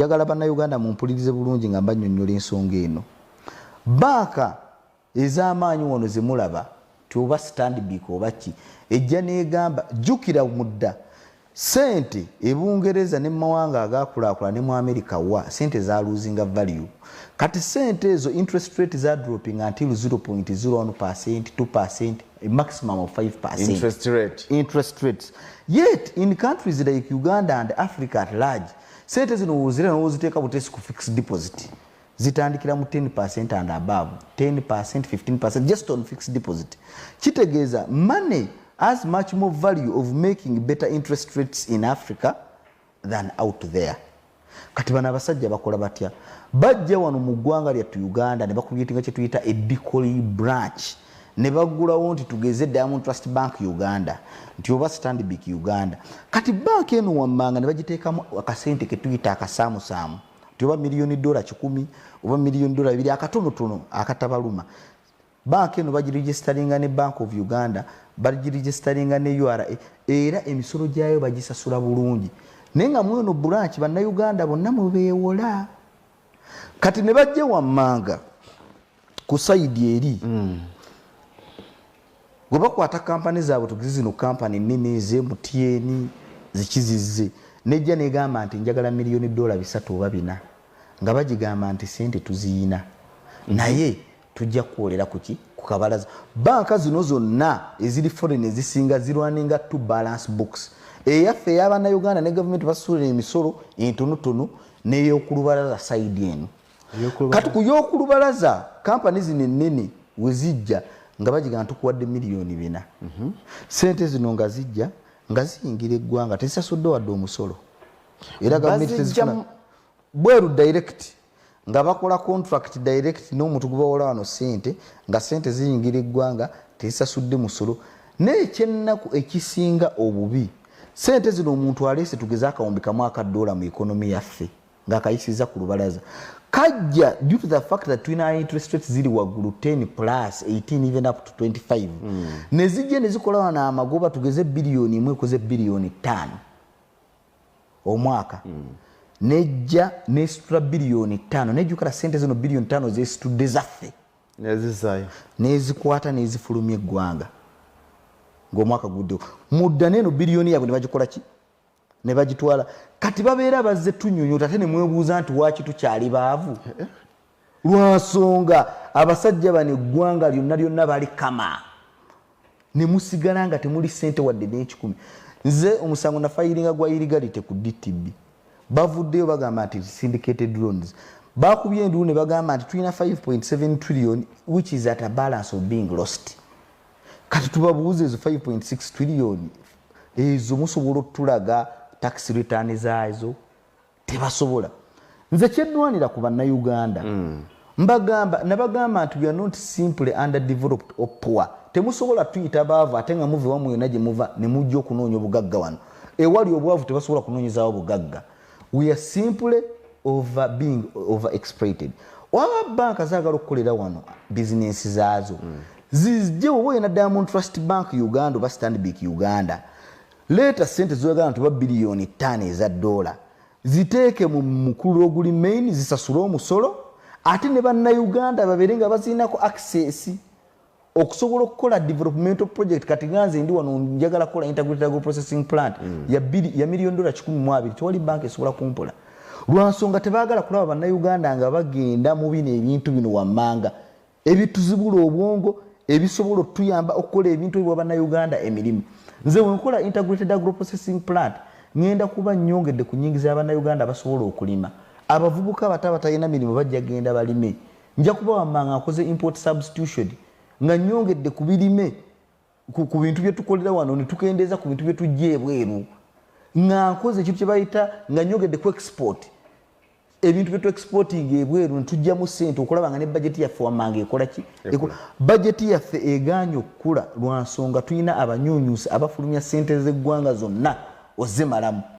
Yagala bannayuganda mumpulirize bulungi nga mbannyonnyola ensonga eno. Banka ez'amaanyi wano ze mulaba ti oba Stanbic oba ki ejja n'egamba jjukira mudda sente ebungereza ne mawanga agakulaakulana ne mu America wa sente za losing value. Kati sente ezo interest rate za dropping until 0.01%, 2%, a maximum of 5%. Interest rates. Yet in countries like Uganda and Africa at large, sente zino woziteeka butesi ku fixed deposit zitandikira mu 10% and above, 10%, 15% just on fixed deposit. Kitegeeza money has much more value of making better interest rates in Africa than out there. Kati bana abasajja bakola batya? Bajja wano mu ggwanga lyattu Uganda ne bakubitinga kye tuyita Edikoli branch ne bagulawo nti tugeze Diamond Trust Bank Uganda nti oba Stanbic Uganda. Kati bank eno wammanga ne bagiteekamu akasente ke tuyita akasaamusaamu nti oba $1 million 10 oba $1 million 2 akatonotono akatabaluma. Bank eno bagiregisteringa ne Bank of Uganda, bagiregisteringa ne URA era emisolo gyayo bagisasula bulungi. Nenga mweno branch bannayuganda bonna mubeewola. Kati ne bajja wammanga ku side eri gwe bakwata kampani zaabwe tugize zino kampani nnene ez'MTN zikizize nejja negamba nti njagala $1 million 3 oba 4 nga bagigamba nti sente tuziyina naye tujja kukolera kuki ku kabalaza. Banka zino zonna eziri foreign ezisinga zirwaninga to balance books. Eyaffe y'abannayuganda ne government basuula emisolo entonotono n'ey'okulubalaza side eno. Kati ku y'okulubalaza kampani zino ennene we zijja nga bagigamba tukuwadde $4 million. Sente zino nga zijja nga ziyingira eggwanga tezisasudde wadde omusolo. Era gavumenti tezifuna bweru direct nga bakola contract direct n'omuntu gubawola wano sente nga sente ziyingira eggwanga tezisasudde musolo. N'ekyennaku ekisinga obubi sente zino omuntu aleese tugeze akawumbi kamu $1 mu ekonomi yaffe ng'akayisiza ku lubalaza kajja due to the fact that twina interest rates ziri waggulu 10 plus 18 even up to 25 ne zijje ne zikola wana amagoba tugeze billion imwe koze billion 5 omwaka nejja nesitula billion 5 nejjukira sente zino billion 5 zesitudde zaffe nezikwata nezifulumya eggwanga ng'omwaka guddewo mudda neno biliyoni yabwe ne bagikola ki ne bagitwala. Kati babeera bazze tunyonyota ate ne mwebuuza nti waaki tukyali baavu lwansonga abasajja bano eggwanga lyonna bali kama ne musigala nga temuli sente wadde n'ekikumi. Nze omusango nafayiringa gwa illegality ku DTB bavuddeyo bagamba nti syndicated loans bakubye enduulu ne bagamba nti tulina 5.7 trillion which is at a balance of being lost. Kati tubabuuze ezo 5.6 trillion ezo musobola otulaga tax return zaazo tebasobola. Nze kyennwanira ku bannayuganda nabagamba nti we are not simply underdeveloped or poor. Temusobola tuyita baavu ate nga muve wamu yonna gye muva ne mujja okunoonya obugagga wano. Ewali obwavu tebasobola kunoonyezaawo bugagga. We are simply being overexploited. Waba banka zaagala okukolera wano bizinensi zaazo zijje oba oyina Diamond Trust Bank Uganda oba Stanbic Uganda leeta sente zoyagala nti oba biliyoni 5 eza $, ziteeke mu mukulu oguli main zisasule omusolo ate ne bannayuganda babeere nga baziinako access okusobola okukola developmental project. Kati ganze ndi wano njagala kukola integrated agro processing plant ya $1 million 12 tewali banka esobola kumpola lwansonga tebaagala kulaba bannayuganda nga bagenda mu bino ebintu bino wammanga ebituzibula obwongo ebisobola tuyamba okukola ebintu ebyo bannayuganda emirimu. Nze wenkola integrated agro processing plant ngenda kuba nnyongedde ku nnyingi z'abannayuganda basobola okulima. Abavubuka abatalina mirimu bajja genda balime. Nja kuba wammanga nkoze import substitution nga nnyongedde ku birime ku bintu bye tukolera wano ne tukendeeza ku bintu bye tujja ebweru nga nkoze ekintu kye bayita nga nnyongedde ku export ebintu byetu exporting ebweru ntujjamu sente okulaba nga ne budget yaffe wammanga ekola ki budget yaffe eganya okukula lwansonga tulina abanyunyusi abafulumya sente z'eggwanga zonna ozemalamu.